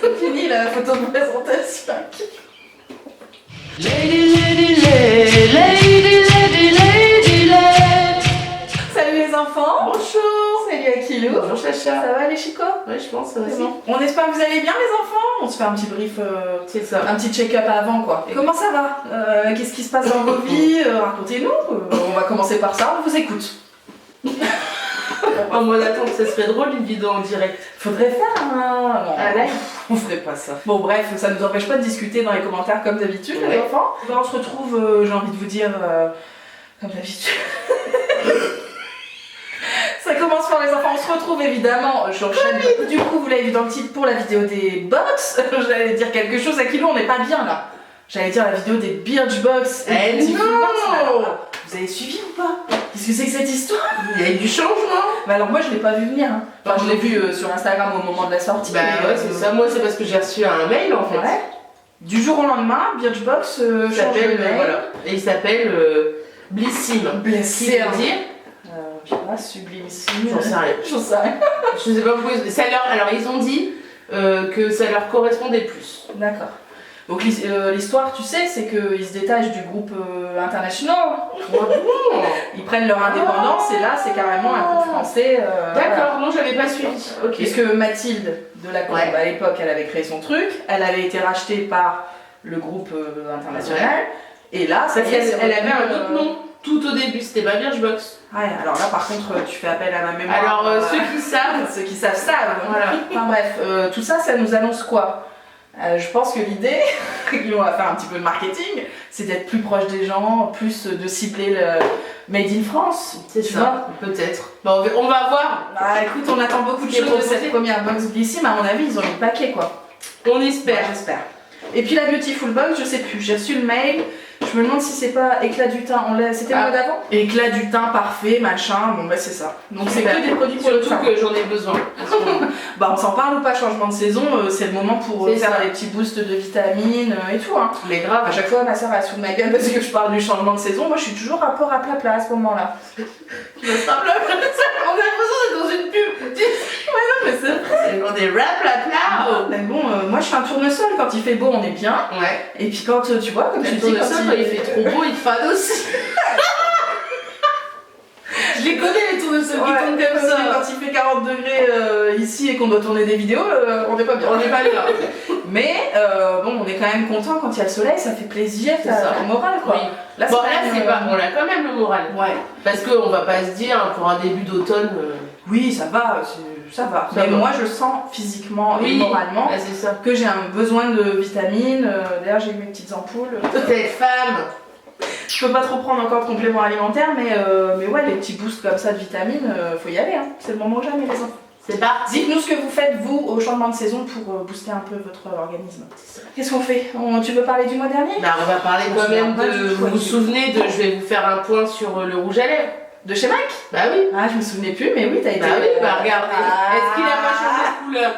C'est fini la photo de présentation. Salut les enfants. Bonjour. Salut Akilou. Bonjour Chacha. Ça va les chicots? Ouais, je pense ça aussi. Bon. On espère que vous allez bien les enfants. On se fait un petit brief, C'est ça. un petit check-up avant quoi. Comment ça va? Qu'est-ce qui se passe dans vos vies? Racontez-nous. On va commencer par ça, on vous écoute. En mode attends, ça serait drôle une vidéo en direct. Faudrait faire un... Non, Un live. on ferait pas ça. Bon bref, ça nous empêche pas de discuter dans les commentaires comme d'habitude les Ouais. enfants. Ben, on se retrouve, j'ai envie de vous dire, comme d'habitude. Ça commence par les enfants, on se retrouve évidemment, j'enchaîne. Du coup, vous l'avez vu dans le titre pour la vidéo des box. J'allais dire quelque chose, à Kilo, on n'est pas bien là. J'allais dire la vidéo des Birchbox. Eh des non. Fullbox. Vous avez suivi ou pas? Qu'est-ce que c'est que cette histoire? Il y a eu du changement. Bah alors moi je l'ai pas vu venir. Hein. Enfin je l'ai vu sur Instagram au moment de la sortie. Bah mais, ouais, c'est ça. Moi, c'est parce que j'ai reçu un mail en fait. Ouais. Du jour au lendemain, Birchbox Il change s'appelle de mail. voilà. Et il s'appelle Blissim. Blessé. Qui veut dire Je sais pas, sublimissime. J'en sais rien. J'en sais rien. Je sais pas pourquoi. Alors ils ont dit que ça leur correspondait plus. D'accord. Donc l'histoire, tu sais, c'est qu'ils se détachent du groupe international. Ils prennent leur indépendance et là, c'est carrément un groupe français. D'accord, non, j'avais pas suivi. Ok. Puisque Mathilde de la Combe, Ouais. à l'époque, elle avait créé son truc. Elle avait été rachetée par le groupe international. Et là, ça Parce y est, qu'elle c'est elle avait revenu, un autre nom. Tout au début, c'était pas Birchbox. Ouais, alors là, par contre, tu fais appel à ma mémoire. Alors ceux qui savent, Ceux qui savent. voilà. Enfin bref, tout ça, ça nous annonce quoi? Je pense que l'idée, on va faire un petit peu de marketing, c'est d'être plus proche des gens, plus de cibler le Made in France. C'est tu ça, peut-être. Bon, on va voir. Bah écoute, on attend beaucoup de C'est choses de proposé. cette première box Blissim, à mon avis, ils ont mis le paquet quoi. On Ouais, espère. j'espère. Et puis la Beautiful Box, je sais plus, j'ai reçu le mail, je me demande si c'est pas éclat du teint, c'était le Ah. mois d'avant? Éclat du teint parfait, machin, bon bah c'est ça. Donc c'est que des produits pour le Surtout teint. que j'en ai besoin. Bah on s'en parle ou pas, changement de saison, c'est le moment pour C'est faire ça. des petits boosts de vitamines et tout hein. Mais À grave. chaque fois ma soeur elle se fout de ma gueule parce que je parle du changement de saison, moi je suis toujours rapport à plat à ce moment-là. On a l'impression d'être dans une pub. Mais c'est vrai. C'est dans des rap là. Mais bon, moi je suis un tournesol, quand il fait beau on est bien. Ouais. Et puis quand tu vois, comme tu Le dis, quand tournesol, quand il fait trop beau, il fade aussi. Je les connais les tournesols qui tournent comme ça. Quand il fait 40 degrés ici et qu'on doit tourner des vidéos, on n'est pas bien. On n'est pas bien. Mais bon, on est quand même content quand il y a le soleil, ça fait plaisir, C'est ça. le moral quoi. Oui. Là, Bon, quand là, même, c'est pas. On a quand même le moral. Ouais. Parce qu'on va pas se dire pour un début d'automne. Oui, ça va, ça va. Ça Mais va. moi je sens physiquement et Oui, moralement c'est ça. que j'ai un besoin de vitamines. D'ailleurs, j'ai mes petites ampoules. T'es femme. Je peux pas trop prendre encore de compléments alimentaires, mais ouais, les petits boosts comme ça de vitamines, faut y aller. Hein. C'est le moment ou jamais, les enfants. C'est parti. Dites-nous ce que vous faites, vous, au changement de saison pour booster un peu votre organisme. Qu'est-ce qu'on fait? Tu veux parler du mois dernier? Bah, on va parler Je quand me même souviens pas de. du tout, Vous vous du tout. souvenez de. Je vais vous faire un point sur le rouge à lèvres. De chez Mike? Bah oui. Ah, je me souvenais plus, mais oui, t'as été. Bah oui, bah regardez. Ah. Est-ce qu'il a pas changé de couleur?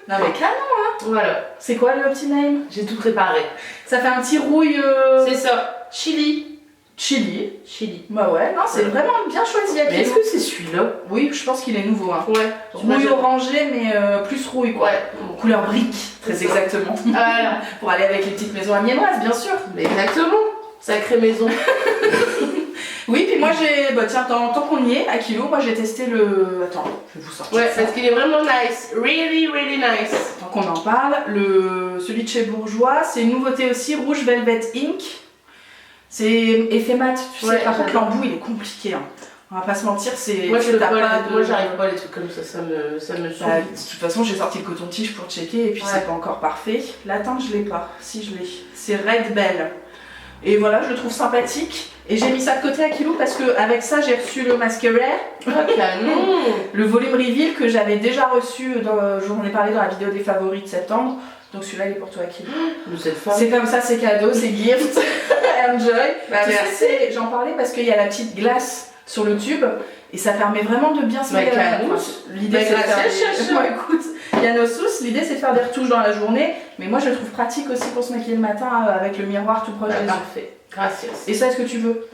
Non, mais canon! Voilà. C'est quoi le petit name? J'ai tout préparé. Ça fait un petit rouille. C'est ça. Chili. Chili. Chili. Bah ouais, non, c'est vraiment bien choisi. Mais est-ce que c'est celui-là? Oui, je pense qu'il est nouveau. Hein. Ouais. Rouille orangé, mais plus rouille quoi. Ouais. Couleur brique, très exactement. Voilà. Pour aller avec les petites maisons amiénoises, bien sûr. Exactement. Sacrée maison. Oui, puis moi j'ai. Bah tiens, tant qu'on y est, à Kilo, moi j'ai testé le. Attends, je vais vous sortir. Ouais, ça. parce qu'il est vraiment nice. Really, really nice. Tant qu'on en parle, celui de chez Bourgeois, c'est une nouveauté aussi, Rouge Velvet Ink. C'est effet mat, tu sais, Ouais, par contre j'adore. l'embout il est compliqué. Hein. On va pas se mentir, c'est. Moi, je peux t'as pas, de- moi j'arrive pas à les trucs comme ça, ça me saoule. Bah, de toute façon, j'ai sorti le coton-tige pour checker et puis Ouais. c'est pas encore parfait. La teinte, je l'ai pas. Si, je l'ai. C'est Red Bell. Et voilà, je le trouve sympathique. Et j'ai mis ça de côté à Kilo parce que avec ça, j'ai reçu le mascara, Ah, canon. le volume reveal que j'avais déjà reçu. J'en ai parlé dans la vidéo des favoris de septembre. Donc celui-là, il est pour toi, Kilo. De cette femme. C'est comme ça, c'est cadeau, c'est gift. Enjoy. Bah, Tu sais, merci. j'en parlais parce qu'il y a la petite glace sur le tube et ça permet vraiment de bien se Bah, mettre. canon. L'idée Bah, c'est de faire gracias, des... chacha. Bon, écoute, il y a nos sous, l'idée c'est de faire des retouches dans la journée, mais moi je le trouve pratique aussi pour se maquiller le matin avec le miroir tout proche Bah, des yeux. parfait. Gracias. Et ça, est-ce que tu veux?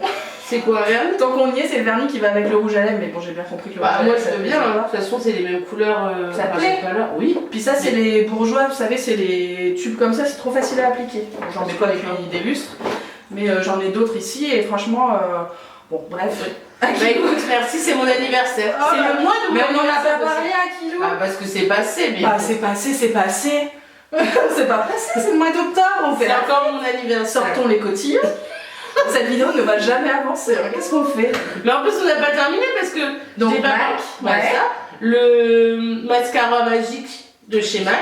C'est quoi un vernis? Tant qu'on y est, c'est le vernis qui va avec le rouge à lèvres, mais bon, j'ai bien compris que le rouge à Moi lèvres, je ça veux fait bien, ça. hein. De toute façon c'est les mêmes couleurs. Ça te enfin, plaît? j'ai pas là. Oui. Puis ça, c'est les bourgeois, vous savez, c'est les tubes comme ça, c'est trop facile à appliquer. Bon, j'en ai pas depuis des lustres, mais j'en ai d'autres ici, et franchement, bon, bref. Bah écoute, merci, c'est mon anniversaire. Oh c'est là, le mois de mon mais on en a anniversaire pas aussi. parlé à Kilo. Ah parce que c'est passé, mais. Bah, c'est passé, c'est passé. C'est pas passé, c'est le mois d'octobre, on fait c'est la encore mon anniversaire. sortons les cotillons. Cette vidéo ne va jamais avancer, hein. Qu'est-ce qu'on fait? Mais en plus on n'a pas terminé parce que Donc, j'ai pas Mac, voilà, ouais. ça. Le mascara magique de chez Mac.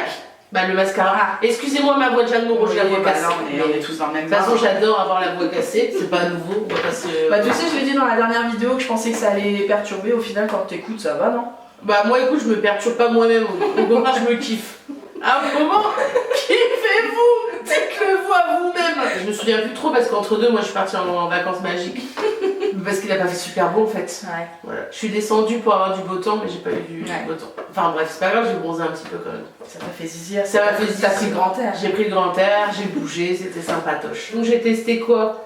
Bah le mascara. Ah. Excusez-moi ma voix de Jeanne Moreau, j'ai la voix bah cassée. là, on est tous dans le même De toute façon bain. j'adore avoir la voix cassée, c'est pas nouveau, on va pas se... Bah, tu sais, je l'ai dit dans la dernière vidéo que je pensais que ça allait perturber. Au final, quand t'écoutes, ça va, non? Bah moi écoute, je me perturbe pas moi-même, au contraire je me kiffe. À un moment, kiffez-vous, dites-le-vous à vous-même. Je me souviens plus trop parce qu'entre deux, moi je suis partie en vacances magiques. Parce qu'il a pas fait super beau en fait. Ouais. Voilà. Je suis descendue pour avoir du beau temps, mais j'ai pas eu du Ouais. beau temps. Enfin bref, c'est pas grave, j'ai bronzé un petit peu quand même. Ça m'a fait zizir. Ça m'a fait zizir. T'as pris le grand air. J'ai pris le grand air, j'ai bougé, c'était sympatoche. Donc j'ai testé quoi?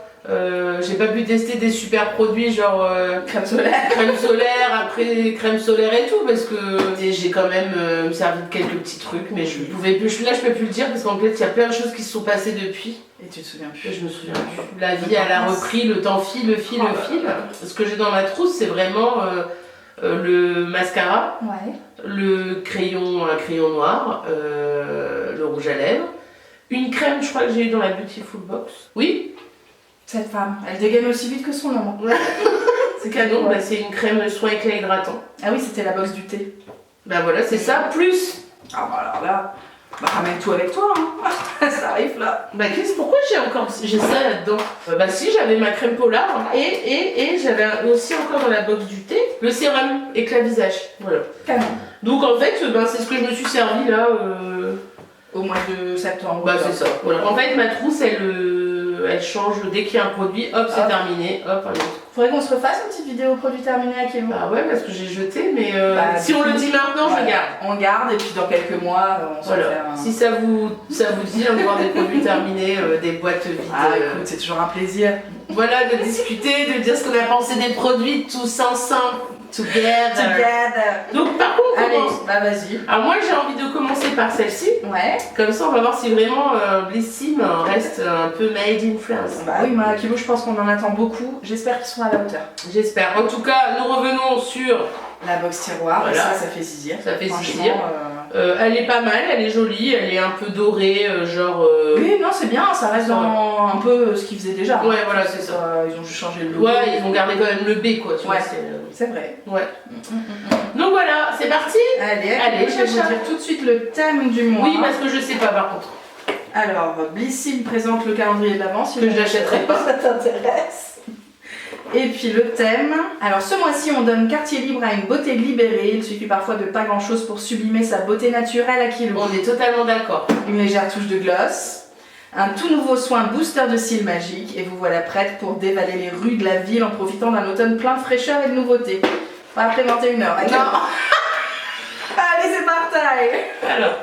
J'ai pas pu tester des super produits genre Crème solaire. crème solaire, après crème solaire et tout, parce que j'ai quand même me servi de quelques petits trucs, mais je pouvais plus. Là, je peux plus le dire parce qu'en fait, il y a plein de choses qui se sont passées depuis. Et tu te souviens Que plus? je me souviens plus. La vie, elle a repris, le temps file, le fil. Ce que j'ai dans ma trousse, c'est vraiment le mascara, Ouais. le crayon, un crayon noir, le rouge à lèvres, une crème, je crois que j'ai eu dans la Beautiful Box. Oui. Cette femme, elle dégaine aussi vite que son nom. C'est cadeau, bah, c'est une crème soin éclat hydratant. Ah oui, c'était la box du thé. Bah voilà, c'est ça, plus. Ah bah alors là, bah ramène tout avec toi, hein. Ça arrive là. Bah pourquoi j'ai ça là-dedans? Bah si, j'avais ma crème polar et j'avais aussi encore dans la box du thé le sérum éclat visage. Voilà. Canon. Donc en fait, c'est ce que je me suis servi là. Au mois de septembre. Bah c'est ça. Voilà. En fait, ma trousse, elle change dès qu'il y a un produit, hop, c'est Hop. terminé, hop, un autre. Faudrait qu'on se refasse une petite vidéo produit terminé à Kilo. Bah ouais, parce que j'ai jeté, mais Bah, si on le dit maintenant, voilà. je garde. On garde et puis dans quelques mois, on se Voilà. fait un... Si ça vous dit, de voir des produits terminés, des boîtes vides. Ah écoute, c'est toujours un plaisir. Voilà, de discuter, de dire ce qu'on a pensé des produits tous ensemble, together. Together. Donc par contre, Allez, commence. bah vas-y. Alors moi j'ai envie de commencer par celle-ci, Ouais. comme ça on va voir si vraiment Blissim reste un peu made in France. Bah oui, moi, Kilo, je pense qu'on en attend beaucoup. J'espère qu'ils seront à la hauteur. J'espère. En tout cas, nous revenons sur... La box tiroir, Voilà. ça fait zizir. Ça fait Franchement, zizir. Elle est pas mal, elle est jolie, elle est un peu dorée, genre... Oui, non, c'est bien, ça reste dans un peu ce qu'ils faisaient déjà. Ouais, voilà, c'est ça. Ils ont juste changé le logo. Ouais, ils vont garder quand même le B, quoi, tu Ouais. vois. C'est vrai. Ouais. Donc voilà, c'est parti. Allez, je vais vous Chacha. dire tout de suite le thème du mois. Oui, parce que je sais pas par contre. Alors, Blissim présente le calendrier de l'avant, si Que je l'achèterai pas. ça t'intéresse. Et puis le thème. Alors ce mois-ci, on donne quartier libre à une beauté libérée. Il suffit parfois de pas grand-chose pour sublimer sa beauté naturelle à Kilo. On est totalement d'accord. Une légère touche de gloss, un tout nouveau soin booster de cils magique, et vous voilà prête pour dévaler les rues de la ville en profitant d'un automne plein de fraîcheur et de nouveautés. Pas après 21h. Non. Allez, c'est parti. Alors,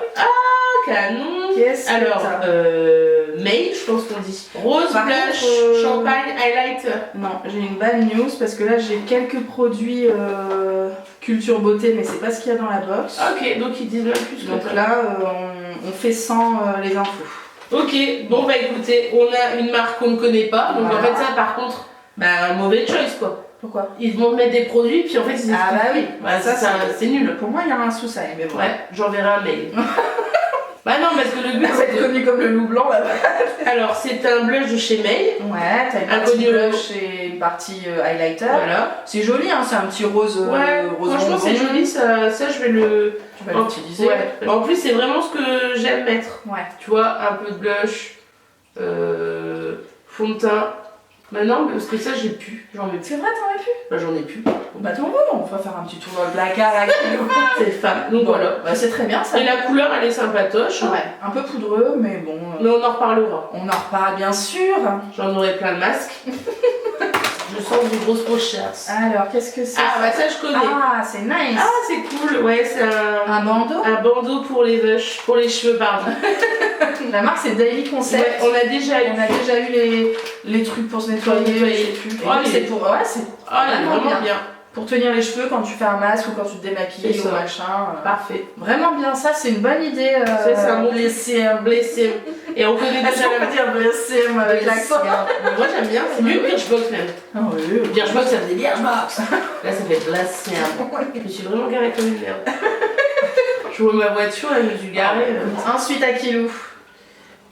canon. Qu'est-ce que Alors, t'as May, je pense qu'on dit. Rose, Par blush, contre, champagne, highlight. Non, j'ai une bad news parce que là j'ai quelques produits culture beauté, mais c'est pas ce qu'il y a dans la box. Ok, donc ils disent même plus. Donc là, on fait sans les infos. Ok, bon bah écoutez, on a une marque qu'on ne connaît pas, donc Voilà. en fait ça par contre, bah un mauvais choice quoi. Pourquoi? Ils vont mettre des produits puis en fait ils Ah bah oui, bah, ça, c'est nul. Pour moi, il y a un sous-sail, mais bon. Ouais, j'enverrai un mail. Bah non, parce que le but Ça va être c'est de... connu comme le loup blanc là-bas. Alors c'est un blush de chez May. Ouais, t'as une Un partie connu blush et une partie highlighter. Voilà. C'est joli, hein, c'est un petit rose. Ouais, rose franchement c'est bonbon. joli, ça je vais le... Tu vas l'utiliser. Ouais. En plus c'est vraiment ce que j'aime mettre. Ouais. Tu vois, un peu de blush, fond de teint. Bah non, parce que ça j'ai plus, j'en ai plus. C'est vrai, t'en as plus? Bah j'en ai plus. Bah ton moment, on va faire un petit tour dans le placard avec nous. C'est femme. Donc voilà. Bah, c'est très bien ça. Et la couleur elle est sympatoche. Ouais, un peu poudreux, mais bon. Mais on en reparlera. On en reparle bien sûr. J'en aurai plein le masque. Je sens des grosses recherches. Alors, qu'est-ce que c'est? Ah bah ça je connais. Ah, c'est nice. Ah c'est cool. Ouais, c'est Un bandeau? un bandeau pour les cheveux, pardon. La marque c'est Daily Concept. Ouais, on a déjà eu. On a déjà eu les trucs pour se nettoyer, Pour nettoyer. je sais plus. Et Oh, donc, c'est pour, ouais, c'est Ah, il est vraiment bien. pour tenir les cheveux quand tu fais un masque ou quand tu te démaquilles C'est ou ça. machin. Parfait. Vraiment bien, ça c'est une bonne idée. C'est ça, mon blessé. Blessé. Et on connaît Est-ce déjà qu'on la peut dire blessé avec l'accent? Moi j'aime bien, c'est mieux que Birchbox même. Ah oui. Birchbox ça faisait Birchbox. Là ça fait blessé. Je me suis vraiment garée comme une merde. Je vois ma voiture, là je me suis garée. Ensuite Akilou.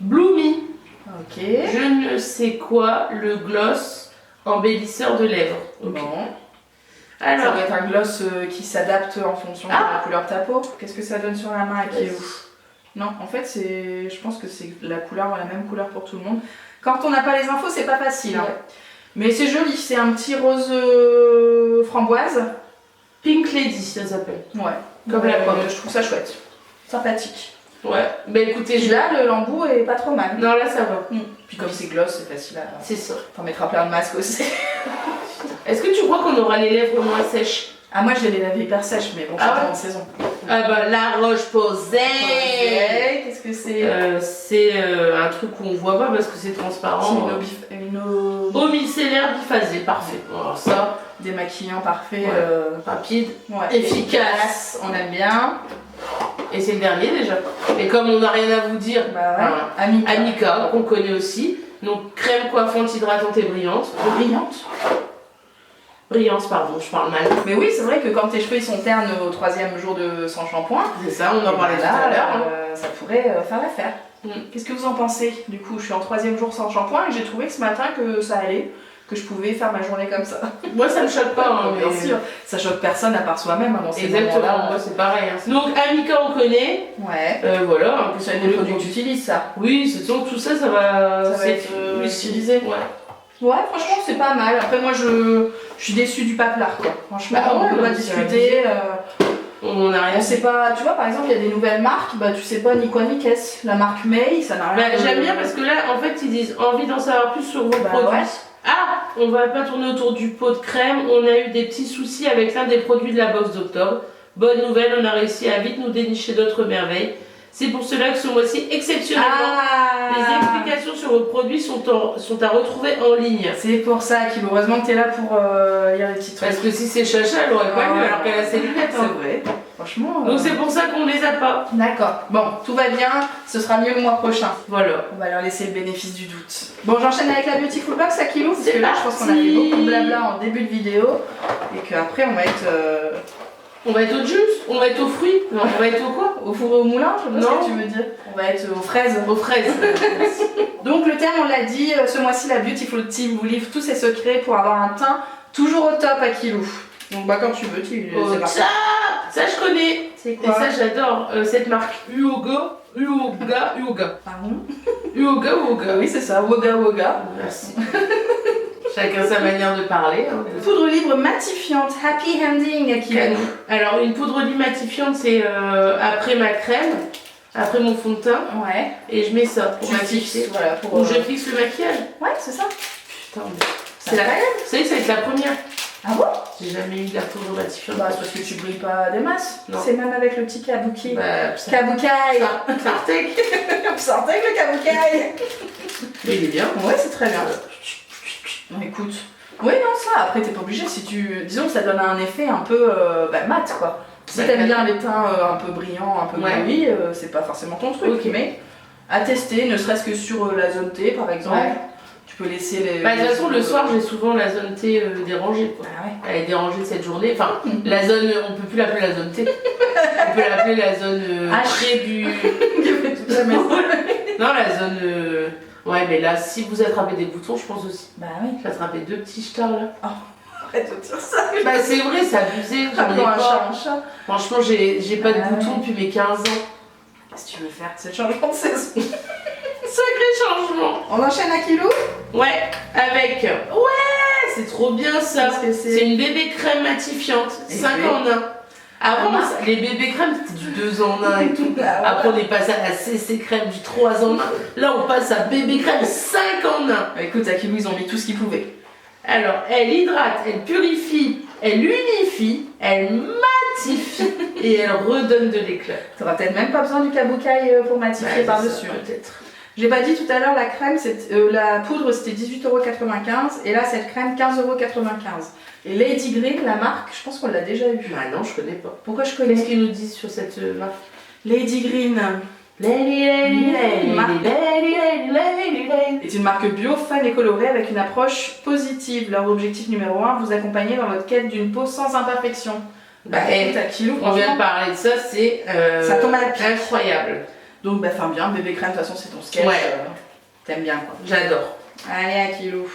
Bloomy. Ok. Je ne sais quoi, le gloss embellisseur de lèvres. Ok. Bon. Ça Alors, doit être un gloss qui s'adapte en fonction de la couleur de ta peau. Qu'est-ce que ça donne sur la main Akilou? Non, en fait, je pense que c'est la même couleur pour tout le monde. Quand on n'a pas les infos, c'est pas facile. Hein. Mais c'est joli, c'est un petit rose framboise. Pink Lady ça s'appelle. Ouais, Comme la pomme. Je trouve ça chouette. Sympathique. Ouais, bah écoutez, Et là, le lembout est pas trop mal. Non, là ça va. Puis comme c'est gloss, c'est facile à... C'est ça. T'en mettras plein de masques aussi. Est-ce que tu crois qu'on aura les lèvres moins sèches? Ah, moi, je vais les laver hyper sèches, mais bon, c'est Ah ouais en saison. Ah bah, la Roche-Posay. Qu'est-ce que c'est? C'est un truc qu'on voit pas parce que c'est transparent. C'est une Eau micellaire biphasée, parfait. Alors ça, démaquillant parfait, rapide, ouais, efficace. on aime bien. Et c'est le dernier déjà. Et comme on n'a rien à vous dire, Bah ouais. voilà. Amica. Amica, qu'on connaît aussi. Donc crème coiffante, hydratante et brillante. Brillante. Brillance, pardon, je parle mal. Mais oui, c'est vrai que quand tes cheveux ils sont ternes au 3e jour sans shampoing, C'est ça, on en parlait tout là, à l'heure. Hein. ça pourrait faire l'affaire. Mm. Qu'est-ce que vous en pensez? Du coup, je suis en 3e jour sans shampoing et j'ai trouvé que ce matin que ça allait, que je pouvais faire ma journée comme ça. Moi ça me choque pas, hein, Bien mais... sûr, ça choque personne à part soi-même hein, dans ces Exactement, moments-là. moi c'est pareil. Hein. Donc Amica on connaît. Ouais. Voilà, un peu C'est des produits que tu utilises ça. Oui, c'est donc tout ça, ça va être utilisé. Ouais. Ouais, franchement, c'est pas mal. Après, moi, je suis déçue du paplard, quoi. Franchement, Bah ouais, on peut pas c'est discuter. On n'a rien. On sait pas, tu vois, par exemple, il y a des nouvelles marques, bah tu sais pas ni quoi ni qu'est-ce. La marque May, ça n'a rien. Bah, j'aime bien parce que là, en fait, ils disent envie d'en savoir plus sur vos produits. Ouais. Ah, on va pas tourner autour du pot de crème. On a eu des petits soucis avec l'un des produits de la box d'octobre. Bonne nouvelle, on a réussi à vite nous dénicher d'autres merveilles. C'est pour cela que ce mois-ci, exceptionnellement, les explications sur vos produits sont à retrouver en ligne. C'est pour ça qu'il heureusement que t'es là pour lire les petits trucs. Parce que si c'est Chacha, elle aurait pas lu alors qu'elle a ses lunettes. Hein. C'est vrai. Franchement. Donc c'est pour ça qu'on les a pas. D'accord. Bon, tout va bien. Ce sera mieux le mois prochain. Voilà. On va leur laisser le bénéfice du doute. Bon, j'enchaîne avec la Beautiful Box à Kilo. Parce C'est que là, je pense qu'on a fait parti. beaucoup de blabla en début de vidéo. Et qu'après, on va être. On va être au jus, on va être aux fruits, non, on va être au quoi? Au four et au moulin, je sais pas Non. ce que tu veux dire. On va être aux fraises. Aux fraises. Donc le thème, on l'a dit, ce mois-ci, la Beautiful Team vous livre tous ses secrets pour avoir un teint toujours au top à Kilou. Donc bah quand tu veux, c'est parti. Ça je connais. C'est Et quoi? ça j'adore cette marque Uoga. Pardon? Uoga. Oui, c'est ça, Woga Woga. Merci. Chacun sa manière de parler. Hein. Poudre libre matifiante, happy ending à Kilou. Alors une poudre lit matifiante c'est après ma crème, après mon fond de teint. Ouais. Et je mets ça pour Tu matifier. fixes, voilà, pour... Ou je fixe le maquillage. Ouais, c'est ça. Putain, C'est la crème. Vous savez que ça va être la première. Ah bon? J'ai jamais eu de la poudre matifiante. Bah c'est parce que tu brilles pas des masses. Non. C'est même avec le petit kabuki. Bah, Kabukai. Sartek. Vous sortez avec le kabukai. Mais il est bien. Ouais, c'est très bien. Bon, écoute. Oui, non, ça, après, t'es pas obligé. Si tu... Disons que ça donne un effet un peu mat, quoi. Si t'aimes bien les teints un peu brillants, un peu gris, c'est pas forcément ton truc. Okay. Mais à tester, ne serait-ce que sur la zone T, par exemple. Ouais. Tu peux laisser les... Bah, de toute façon, le soir, j'ai souvent la zone T dérangée, quoi. Ah ouais. Elle est dérangée cette journée. Enfin, la zone... On peut plus l'appeler la zone T. On peut l'appeler la zone près du... toute la maison. Non, la zone... Ouais, mais là, si vous attrapez des boutons, je pense aussi. Bah oui. J'ai attrapé 2 petits stars, là. Oh, arrête de dire ça. Bah, c'est vrai, c'est abusé. J'en ai un pas. chat. Franchement, j'ai pas de boutons depuis mes 15 ans. Qu'est-ce que tu veux faire? C'est le changement de saison. Sacré changement. On enchaîne à Kilou? Ouais, avec... Ouais, c'est trop bien, ça. C'est une bébé crème matifiante. 5 en 1. Avant, les bébés crèmes, c'était du 2 en 1 et tout. Après, on est passé à la CC crème du 3 en 1. Là, on passe à bébé crème 5 en 1. Bah, écoute, à Kilou, ils ont mis tout ce qu'ils pouvaient. Alors, elle hydrate, elle purifie, elle unifie, elle matifie et elle redonne de l'éclat. T'auras peut-être même pas besoin du kabukai pour matifier par-dessus. Peut-être. J'ai pas dit tout à l'heure, la crème, la poudre c'était 18,95 € et là cette crème 15,95 €. Et Lady Green, la marque, je pense qu'on l'a déjà eu. Ah non, je connais pas. Pourquoi je connais? Qu'est-ce qu'ils nous disent sur cette marque? Lady Green. Est une marque bio, fun et colorée avec une approche positive. Leur objectif numéro 1, vous accompagner dans votre quête d'une peau sans imperfection. Bah, on vient de parler de ça, c'est ça tombe à la pique. Incroyable. Donc bah fin bien, bébé crème, de toute façon c'est ton sketch. Ouais. T'aimes bien quoi. J'adore. Allez Akilou.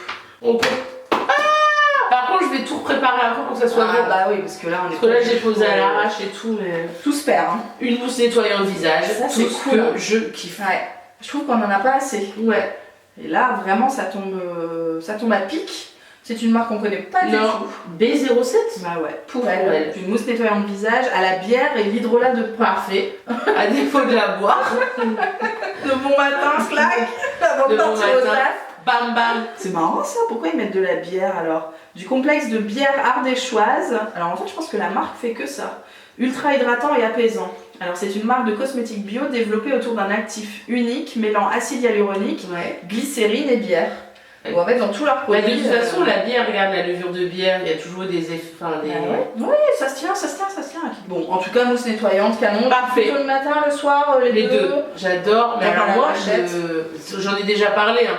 Par contre, je vais tout préparer après pour que ça soit bon. Bah oui, parce que là on est. Parce que là j'ai posé à l'arrache et tout, mais. Tout se perd. Hein. Une mousse nettoyant le visage, ça, tout ce cool, que je kiffe. Ouais. Je trouve qu'on en a pas assez. Ouais. Et là vraiment ça tombe à pic. C'est une marque qu'on connaît pas du tout. B07. Bah ouais, pour elle. Une mousse nettoyante de visage à la bière et l'hydrolat de parfait. À défaut de la boire. De bon matin, slack. Avant de partir au taf. Bam bam. C'est marrant ça, pourquoi ils mettent de la bière alors? Du complexe de bière ardéchoise. Alors en fait je pense que la marque fait que ça. Ultra hydratant et apaisant. Alors c'est une marque de cosmétiques bio développée autour d'un actif unique mêlant acide hyaluronique, glycérine et bière. Ou en fait dans tous leurs produits. De toute façon la bière, regarde la levure de bière, il y a toujours des effets. Ouais, ça se tient. Bon, en tout cas mousse nettoyante, canon. Parfait. Plutôt le matin, le soir, les deux. J'adore. Mais alors moi, j'en ai déjà parlé. Hein.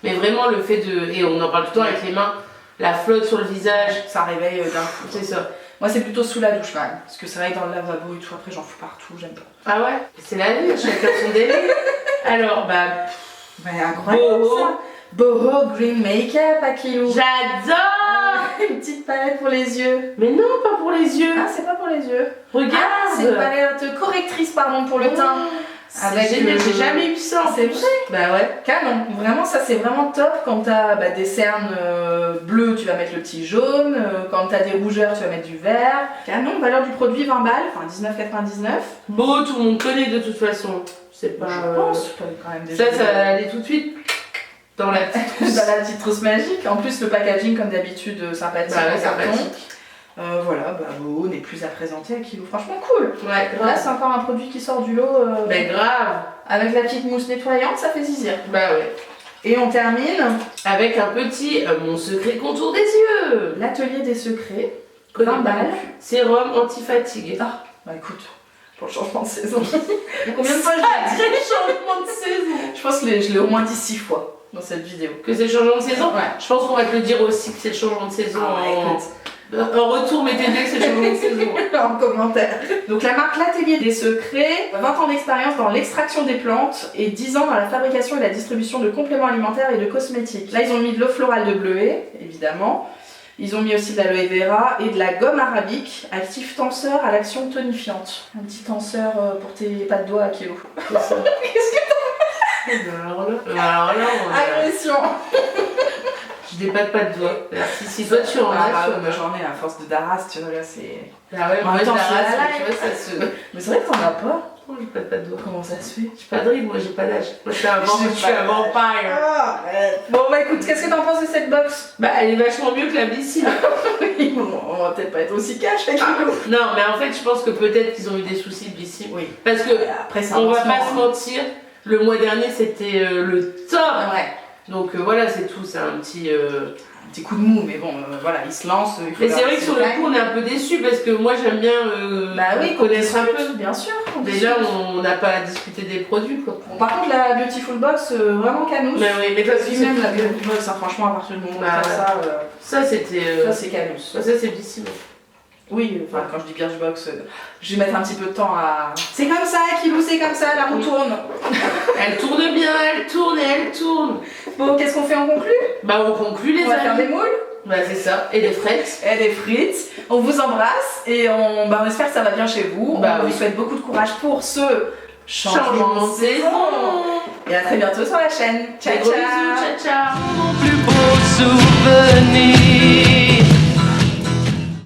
Mais vraiment le fait de, et on en parle tout le temps avec les mains, la flotte sur le visage, ça réveille d'un coup. C'est ça. Moi c'est plutôt sous la douche quand même, parce que c'est vrai que dans le lavabo et tout, après j'en fous partout, j'aime pas. Ah ouais? C'est la vie, chacun son délire. Alors incroyable ça. Boho Green Makeup Akilou. J'adore. Une petite palette pour les yeux. Mais non, pas pour les yeux. Ah c'est pas pour les yeux. Regarde. Ah, c'est une palette correctrice pardon pour le teint. Avec génial, j'ai jamais eu ça. C'est vrai. Bah ouais, canon. Vraiment, ça c'est vraiment top. Quand t'as des cernes bleues, tu vas mettre le petit jaune. Quand t'as des rougeurs, tu vas mettre du vert. Canon, valeur du produit 20 balles, enfin 19,99. Beau, tout le monde connaît de toute façon. C'est pas. Je pense quand même déjà. Ça va aller tout de suite dans la petite trousse. Dans la petite trousse magique. En plus, le packaging, comme d'habitude, sympathique. Bah ouais, sympathique. Voilà, Boho n'est plus à présenter à Kilo. Franchement cool. Ouais, grave. Là c'est encore un produit qui sort du lot. Mais grave. Avec la petite mousse nettoyante, ça fait zizir. Bah ouais. Et on termine avec un petit mon secret contour des yeux. L'atelier des secrets. 20 balles. Sérum anti-fatigue. Ah, bah écoute, pour le changement de saison. Combien de fois je l'ai dit changement de saison? Je pense que je l'ai au moins dit 6 fois dans cette vidéo. Que c'est le changement de saison? Ouais. Je pense qu'on va te le dire aussi que c'est le changement de saison. En retour, mettez bien que c'est le changement de saison. En commentaire. Donc la marque L'Atelier des Secrets, 20 ans d'expérience dans l'extraction des plantes et 10 ans dans la fabrication et la distribution de compléments alimentaires et de cosmétiques. Là ils ont mis de l'eau florale de bleuet, évidemment. Ils ont mis aussi de l'aloe vera et de la gomme arabique, actif tenseur à l'action tonifiante. Un petit tenseur pour tes pas de doigts à Kilo. C'est ça. Qu'est-ce que t'as? Alors là, agression. Je débatte pas de doigts. Merci. Si toi tu en as, j'en ai à force de Daras, tu vois, là c'est. Ah ouais, moi Daras, tu vois, ça se. Mais c'est vrai que t'en as pas. Oh, j'ai pas de doigts. Comment ça se fait? J'ai pas de ride, moi j'ai pas d'âge. Moi je suis un vampire. Bon bah écoute, qu'est-ce que t'en penses de cette box? Bah elle est vachement mieux que la piscine. Oui, on va peut-être pas être aussi cash avec nous. Non, mais en fait je pense que peut-être qu'ils ont eu des soucis de piscine. Oui. Parce que après, on va pas se mentir, le mois dernier c'était le top. Ouais. Donc voilà, c'est tout, c'est un petit coup de mou, mais bon, voilà, il se lance. Mais c'est vrai que sur le coup, on est un peu déçus parce que moi j'aime bien connaître un peu. Bien sûr. Déjà, on n'a pas à discuter des produits quoi. Bon, par contre, la Beautiful Box, vraiment canousse. Mais oui, mais parce que même la Beautiful Box, hein, franchement, à partir du moment où on fait ça. Ça c'était. Ça c'est canousse. Ça c'est Bissimo. Oui, enfin quand je dis Birchbox, je vais mettre un petit peu de temps à. C'est comme ça, Kilo, c'est comme ça, la roue tourne. Elle tourne bien, elle tourne et elle tourne. Bon, qu'est-ce qu'on fait, on conclut? Bah on conclut les amis. On va faire des moules. Bah c'est ça, et des frites. Et des frites. On vous embrasse et on espère que ça va bien chez vous. Bah, on vous souhaite beaucoup de courage pour ce changement de saison. Et à très bientôt sur la chaîne. Ciao, ciao. Bisous, ciao, ciao. Mon plus beau souvenir.